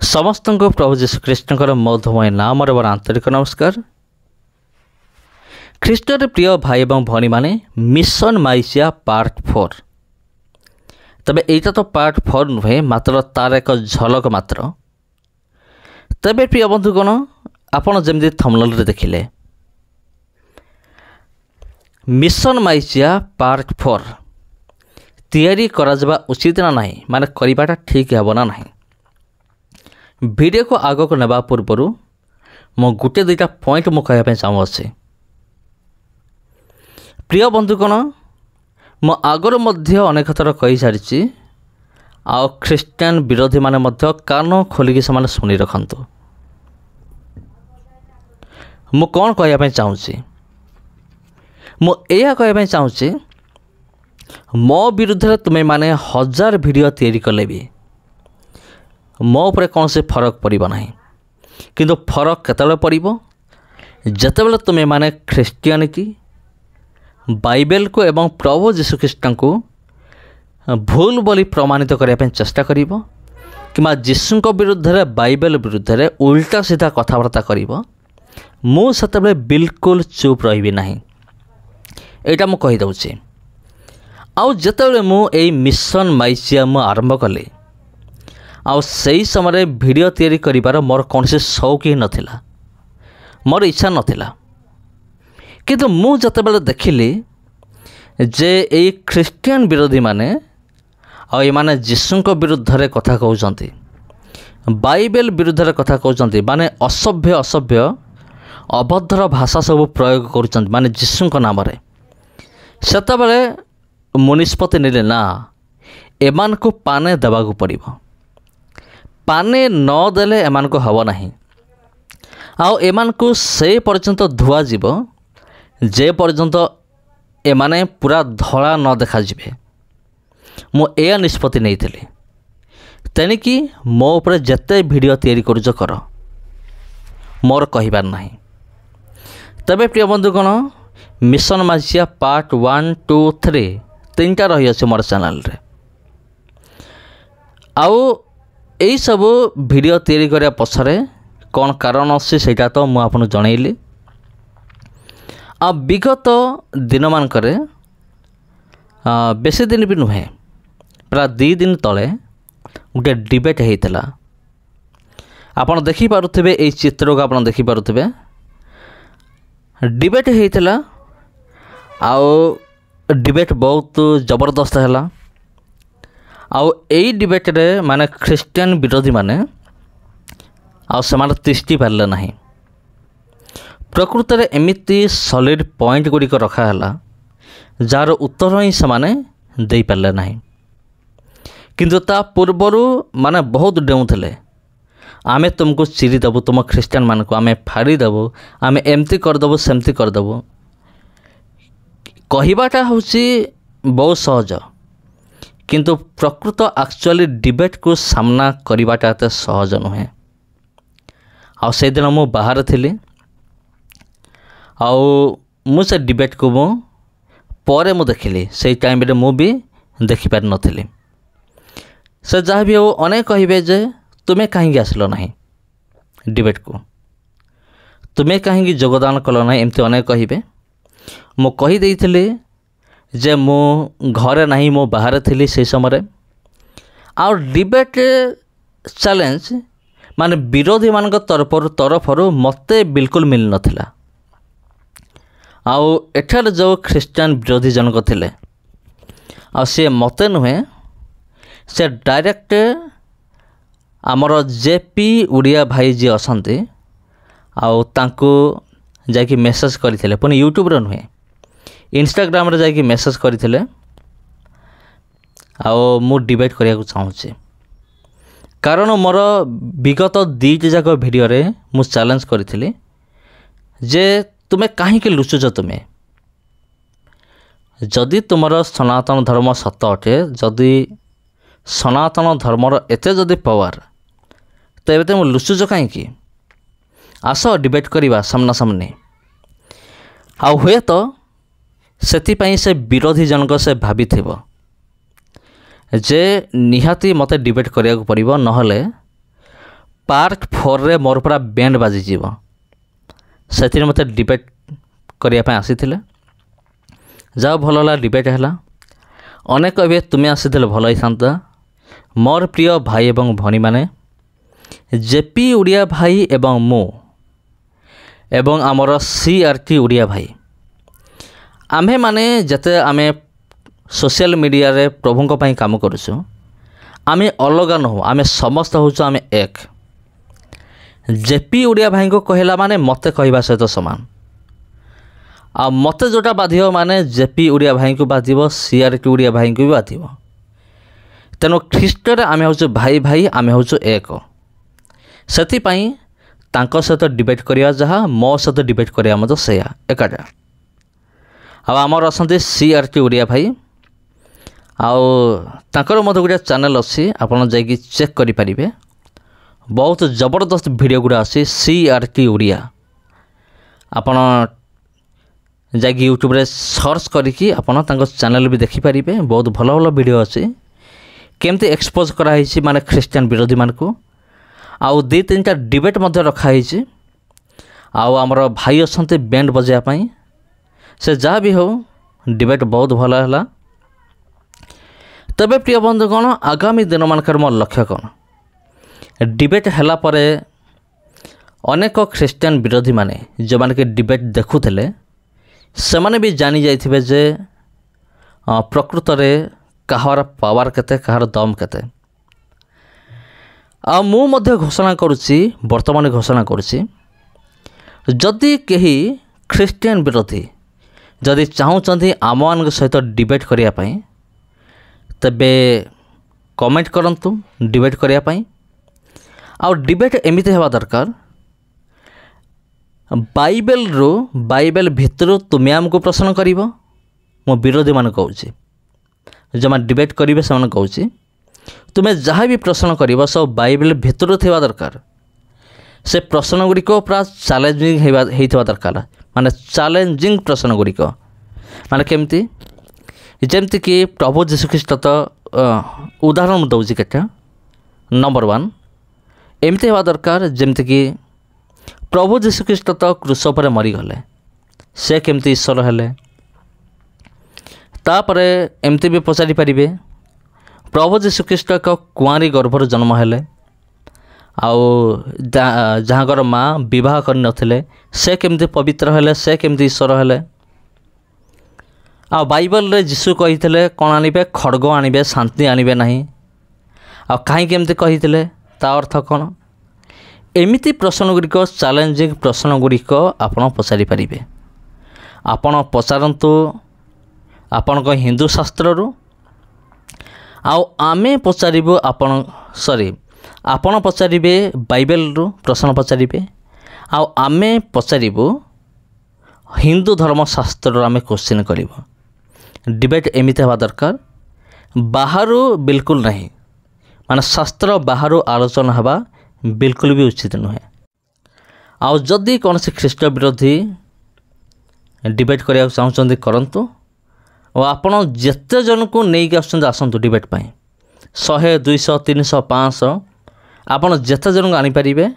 समस्त को प्रभु जीशुख्रीष्ण मधुमय नाम और आंतरिक नमस्कार। ख्रीष्टर प्रिय भाई और भौणी माने मिशन माइसिया पार्ट 4। तबे एटा तो पार्ट 4 नुहे, मात्र तार एक झलक मात्र। तबे प्रिय बंधुगण, आपण जमी थंबनेल रे देखिले मिशन माइसिया पार्ट 4 तैयारी करा जबा उचित ना नहीं, माने करिबाटा ठीक हेबो ना नहीं। वीडियो को आग को नेबा पूर्व मो गोटे दुईटा पॉइंट मु कहबा चाहूँगी। प्रिय बंधुगण, मो आगर मध्य अनेक थर कही सारी आ ख्रीस्टियन विरोधी माने मध्य कान खोलिकी से शुणी रखु। मु कौन कहवाई चाहूँगी, मु यह कहवाई चाहूँगी, मो विरुद्ध तुम्हें माने 1000 वीडियो तैयारी कले भी मो उपरे कौन से फरक पड़ो ना, किंतु फरक केतले पड़ो जितेबाला तुम्हें माने ख्रीस्टियनिटी बाइबल को एवं प्रभु जीशुख्रीष्ण को भूल बोली प्रमाणित करने चेष्टा कर कि जीशु विरुद्ध बाइबल विरुद्ध उल्टा सीधा कथबार्ता कर मुझे बिल्कुल चुप रही ना। यहाँ मुझे कहीदे आउ जिते मुझे मिशन माइसिया आरंभ कली आउ सही समय वीडियो तैयारी करिबार मोर कौन से शौक ही नथिला, मोर इच्छा नथिला। किंतु मु जतेबेले देखिली जे ये ख्रीस्टियन विरोधी माने आ ये माने जीशु विरुद्ध रे कथा कहउचंती, बाइबल विरुद्ध रे कथा कहउचंती, माने असभ्य असभ्य अभद्र भाषा सब प्रयोग करूचंती माने जीशु नाम रे। सेतेबेले मु निष्पत्ति नेले ना एमान को पाने देबाकू पड़िबो, पाने न देले एमान को हबो नाही। आउ एमान को से पर्यंत धुआ जीवो जे पर्यंत एमाने पूरा धड़ा न देखा जिबे। मु एया निष्पत्ति नहीं थी तेणिकी मो उपरे जेते वीडियो तैयारी करूछ कर, मोर कहिबार नाही। तबे प्रिय बंधुगण, मिशन माइसिया पार्ट 1, 2, 3 तीनटा रही अच्छे मोर चैनल रे। आउ यही सब वीडियो तैयारी करने पछरे कौन कारण अच्छे सेटा तो मु आपन जनइली। आ विगत दिन मानकरे बेसी दिन भी नुहे, प्राय 2 दिन तले गोटे डिबेट होता। आपन देखि पारुथिबे, एई चित्र को आपन देखि पारुथिबे, डिबेट होता। आउ डिबेट बहुत जबरदस्त है। आउ एई डिबेट रे माने ख्रीस्टियन विरोधी माने आउ समान तिष्टि पारले नहीं। प्रकृत रे एमिति सॉलिड पॉइंट गुड़िक रखाला जार उत्तर ही समाने दे पारले नहीं। किंतु ता पूर्वरु माने बहुत डेउथले, आमे तुमको चिरी देबु, तुम ख्रीस्टियन मान को आमे फाड़ी देबु, आमे एमती करदेबु सेमती करदेबु। कहिबाटा होची बहुत सहज, किंतु प्रकृत एक्चुअली डिबेट को सामना करिबाटा एते सहज नुहे। आ से दिन मु बाहर थिली, आउ मु से डिबेट को मु परे मु देखिली, से टाइम रे मु भी देखि पार नथिली। से जहाँ भी हो अनेक कहिबे जे तुमे कहीं आसलो नहीं डिबेट को, तुमे कहीं योगदान कल ना, एमती अनेक कहिबे। मु कही देइथिली जे मु घरे नहीं, मु बाहर थिली से समय। आउ डिबेट चैलेंज माने विरोधी मान तरफरु मते बिल्कुल मिल नथिला। आउ एठार जो ख्रीस्टियन विरोधी जनक थिले, आ से मते नुहे, से डायरेक्ट आमर जेपी उड़िया भाई जी असंती आउ तांको जाकि मेसेज करथिले, पुनी यूट्यूब रे नुहे इंस्टाग्राम रे जाकि मेसेज करथिले। आउ मु डिबेट करिया को चाहूची, कारण मोर विगत 2 जाक वीडियो रे मु चैलेंज करथिली जे तुमे काहे के लुचुच, तुमे जदि तुमर सनातन धर्म सत अटे, जदि सनातन धर्मर एते जदि पावर, तेबे तुम लुचुच कहीं, आस डिबेट करिबा सामना सामने। आ हुए तो सेतिपाई से विरोधी जनक से भाभी जे निहाती मते डिबेट करिया को पड़िबो, नहले पार्ट 4 रे मोर पूरा बैंड बाजी जीव से मत डिबेट करने आसी जा भल डिबेट है अनेक कहे तुम्हें आसी भल होता मोर प्रिय भाई एवं भनी माने जेपी उड़िया भाई एवं मु एवं आमर CRT उड़िया भाई आम्हे माने जते आमे सोशल मीडिया रे प्रभुंक पई काम करूछु आमे अलग न हो आमे समस्त होछु आमे एक जेपी उड़िया भाई को कहला माने मते कहबा सहित समान आ मते जोटा बाधियो माने जेपी उड़िया भाई को बाधिबो CRT उड़िया भाई को भी बाधिबो तेनो ख्रीष्ट रे आमे होछु भाई भाई आमे होछु एक सेति पई तांको सहित डिबेट करिया जहा मो सहित डिबेट करिया मतो सेया एकाटा आ आमर असंती CRT उड़िया भाई आउ तांकर मत गोटे चैनल अच्छी आपड़ जाकि चेक करें बहुत जबरदस्त वीडियो गुड़ा अच्छी CRT उड़िया आपड़ जाकि यूट्यूब रे सर्च करके आपड़ चैनल भी देखिपारे बहुत भल भल वीडियो अच्छी केमती एक्सपोज कराई माने ख्रीस्टियन विरोधी मान को आउ 2-3टा डिबेट रखाई आउ आमर भाई अच्छा बैंड बजायापाई से जहाँ भी हो डिबेट बहुत भल है तबे प्रिय बंधुगण आगामी दिन मानकर मोर लक्ष्य कौन डिबेट हैला परे अनेक ख्रीस्टियन विरोधी माने जो माने के डिबेट देखुले से माने भी जानी जाइथिबे जे प्रकृत रे कहार पावर केते कहार दम केते आ मु मध्य घोषणा करुछि वर्तमान घोषणा करुछि जदि केही ख्रीस्टियन विरोधी जदि चाहूँगी आम मान सहित डिबेट करने तेबे कमेंट करंतु डिबेट करने आउ डिबेट एमती हवा दरकार बाइबल भितर तुम्हें आमको प्रश्न कर मो विरोधी मान कहूँ जो मैं डिबेट करेंगे से कहूँ तुम्हें जहाँ भी प्रश्न कर सब बाइबल भितर थी दरकार से प्रश्न गुड़िक पूरा चैलेंजिंग होता दरकार माने चैलेंजिंग प्रश्न गुड़िक माने केमती जमती कि प्रभु जीशुख्रीष्ट तो उदाहरण दूसरी केटा नंबर 1 एमती हवा दरकार जमती कि प्रभु जीशुख्रीष्ट तो क्रूस पर मरीगले से केमती ईश्वर हेले तापरे एमती भी पचारि पारिबे प्रभु जीशुख्रीष्ट एक कुआरी गर्भर जन्म हेले आउ जहाँ माँ विवाह कर नथिले से केमती पवित्र हेले से केमती ईश्वर हेले आ बाइबल रे जीशु कही कौन आनिबे खड़ग आनिबे शांति आनिबे नहीं आ कहीं केमती कही ता अर्थ कौन एमिति प्रश्न गुड़िक चैलेंजिंग प्रश्न गुड़िक आपण पचारि पारिबे आपण पचारंतु आपण को हिंदू शास्त्र रु आउ आमे पचारिबो आपण सॉरी आपण पचारिबे बाइबल रु प्रश्न पचारिबे आउ आमे पचारिबो हिंदू धर्मशास्त्र आमे क्वेश्चन करिबो डिबेट एमिति हवा दरकार बाहरु बिल्कुल नहीं माने शास्त्र बाहरु आलोचना हवा बिल्कुल भी उचित नुहे आउ जदि कौन से ख्रीष्ट विरोधी डिबेट करिया चाहउछन्ती करंतु और आपण जेते जन को नहीं आसुछन्ती आसंतु डिबेट पई 100 200 300 500 आपण जेते जन को आनी परिबे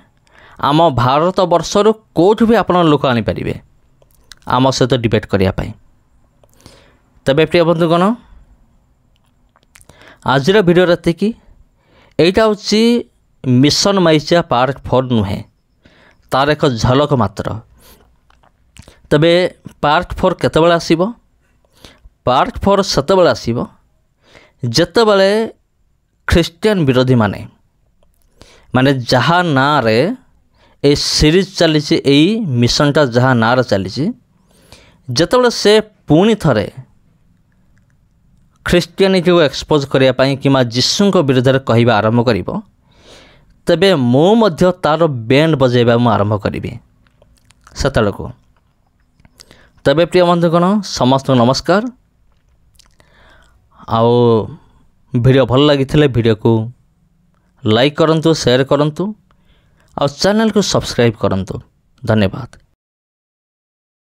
आम भारत वर्षर कोठ भी आपण लोक आनी परिबे आम सहित डिबेट करिया पई तबे प्रिय बंधुगण आजिर वीडियो राति की एटा होची मिशन माइचा पार्ट 4 नुहे तार एक झलक मात्र तबे पार्ट 4 केतेबेले आसीबो पार्ट 4 सेतेबेले आसीबो जेतेबेले ख्रीस्टियन विरोधी माने जहाँ ना रे ए सीरीज चली मिशनटा जहाँ ना रे चली जेतेबेले से पुणी थरे ख्रीस्टियानिटी को एक्सपोज करने कि जीशु विरोध में कहवा आरंभ कर तेबे मो मध्य तार बैंड बजेबा मु आरंभ करी सेतलको तबे प्रिय बंधुगण समस्त नमस्कार आओ वीडियो भल लगी वीडियो को लाइक करंतु शेयर करंतु और चैनल को सब्सक्राइब करंतु धन्यवाद।